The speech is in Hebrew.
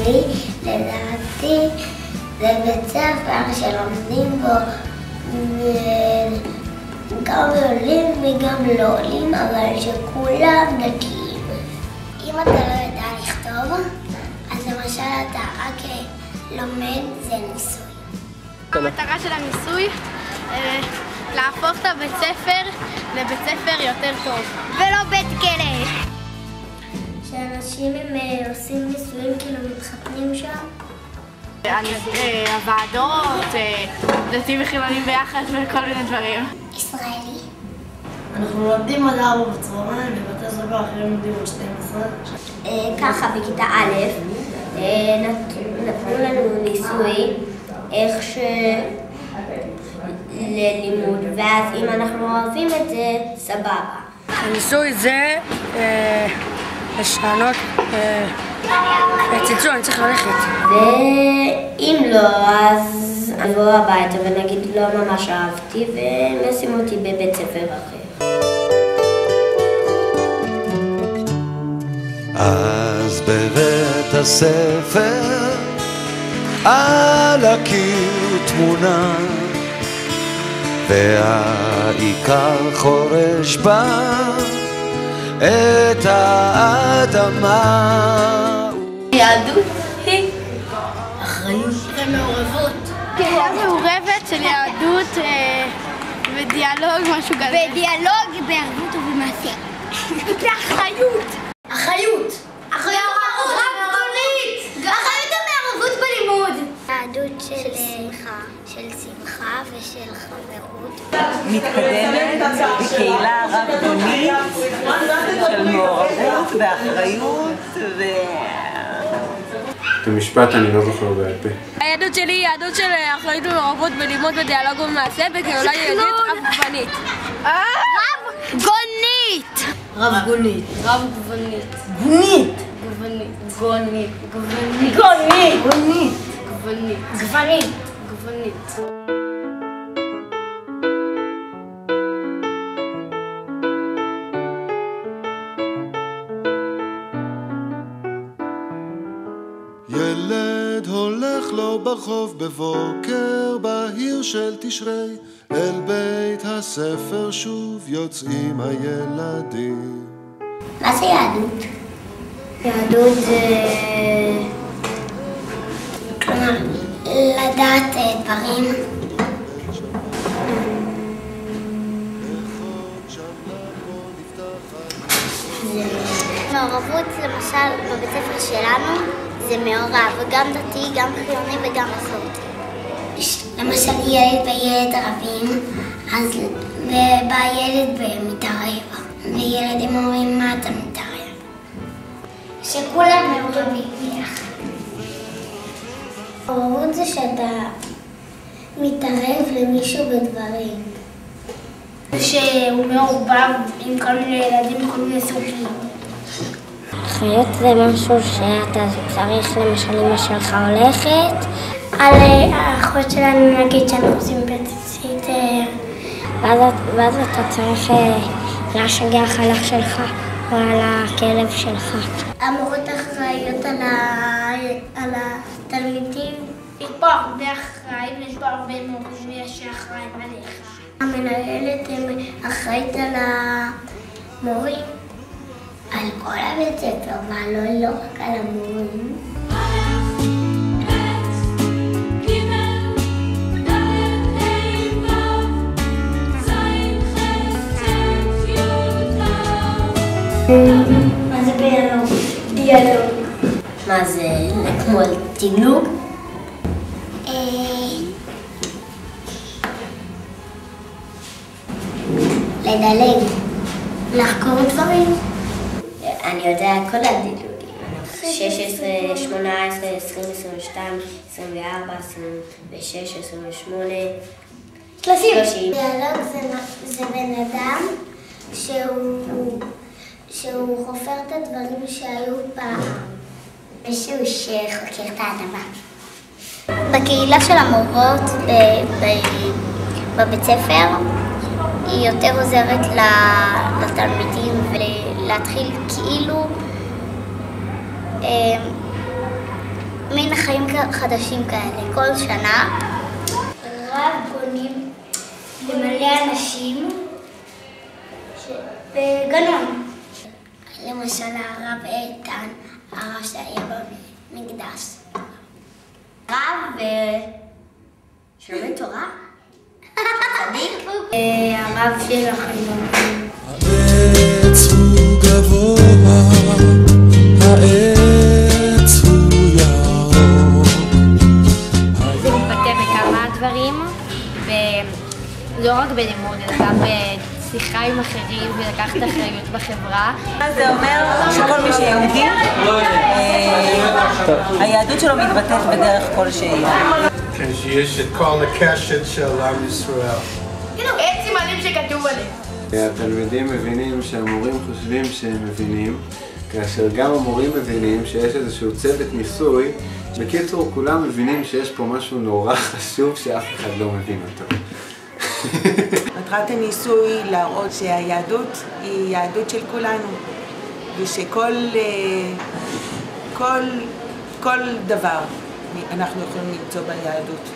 שלי, לדעתי, זה בית ספר שלומדים בו גם עולים וגם לא עולים, אבל שכולם דתיים. אם אתה לא יודע לכתוב, אז למשל אתה רק לומד, זה ניסוי. המטרה של הניסוי להפוך את הבית ספר לבית ספר יותר טוב. ולא בית כלא. שאנשים הם עושים ניסויים, כאילו מתחתנים שם. הוועדות, דתיים וחילונים ביחד וכל מיני דברים. ישראלי. אנחנו לומדים עד 4 בצהריים, בבתי ספר אחרים לומדים עד 12. ככה בכיתה א' נתנו לנו ניסוי איך ללימוד, ואז אם אנחנו אוהבים את זה, סבבה. הניסוי זה לשנות צלצול, אני צריך ללכת. ואם לא, אז נבוא הביתה ונגיד לא ממש אהבתי ונשים אותי בבית ספר אחר. אז בבית הספר על הקיר תמונה והעיקר חורש בה את האדמה. יהדות היא אחריות ומעורבות. קהילה מעורבת של יהדות ודיאלוג, משהו כזה. בדיאלוג, בערבות ובמעשה. באחריות. אחריות. אחריות רב-גונית. אחריות ומעורבות בלימוד. יהדות של שמחה ושל חברות. מתקדמת בקהילה רב-גונית של מעורבות ואחריות במשפט אני לא זוכר בעל פה. היהדות שלי היא יהדות של אחריות ומעורבות בלימוד ודיאלוג ומעשה בקהילה יהודית רב-גונית. רב-גונית. רב-גונית. גונית. גונית. גונית. גונית. גונית. גונית. גונית. ילד הולך לו ברחוב בבוקר בהיר של תשרי, אל בית הספר שוב יוצאים הילדים. מה זה יהדות? יהדות זה כלומר לדעת דברים. מעורבות למשל בבית ספר שלנו זה מעורב, גם דתי, גם חילוני וגם מסורתי. למשל ילד וילד רבים, אז ובא ילד ומתערב, וילדים אומרים מה אתה מתערב. שכולם מעורבים ביחד. מעורבות זה שאתה מתערב למישהו בדברים. שהוא מעורבב עם כל מיני ילדים, כל מיני סוגים. אחריות זה משהו שאתה צריך, למשל אמא שלך הולכת על האחות שלנו, נגיד שאנחנו עושים בייביסיטר, ואז אתה צריך להשגח על אח שלך או על הכלב שלך. המורות אחראיות על התלמידים. יש פה הרבה אחראים, יש פה הרבה מורים שאחראים עליך. המנהלת אחראית על המורים. על כל הבית ספר, אבל לא רק על המורים. מה זה דיאלוג? דיאלוג. מה זה? כמו תגלוג? לדלג. לחקור דברים. אני יודע כל הדילוגים. 16, 18, 20, 22, 24, 26, 28, 30. דיאלוג זה בן אדם שהוא חופר את הדברים שהיו פעם. מישהו שחוקר את האדמה. בקהילה של המורות בבית ספר היא יותר עוזרת לתלמידים ולהתחיל כאילו לחיים חדשים כאלה. כל שנה רב בונים למלא אנשים בגנון. למשל הרב איתן, הרב שהיה במקדש. רב שלומד תורה? צדיק? הרב של החיים. העץ הוא גבוה, העץ הוא ירוק. זה מתבטא בכמה דברים, ולא רק בלימוד, אלא גם בשיחה עם אחרים ולקחת אחריות בחברה. זה אומר שכל מי שיהודי, היהדות שלו מתבטאת בדרך כלשהי. כן, שיש את כל הקשת של עם ישראל. אין סימנים שכתוב עליהם. התלמידים מבינים שהמורים חושבים שהם מבינים, כאשר גם המורים מבינים שיש איזשהו צוות ניסוי. בקיצור, כולם מבינים שיש פה משהו נורא חשוב שאף אחד לא מבין אותו. מטרת הניסוי להראות שהיהדות היא יהדות של כולנו, ושכל כל דבר אנחנו יכולים למצוא ביהדות.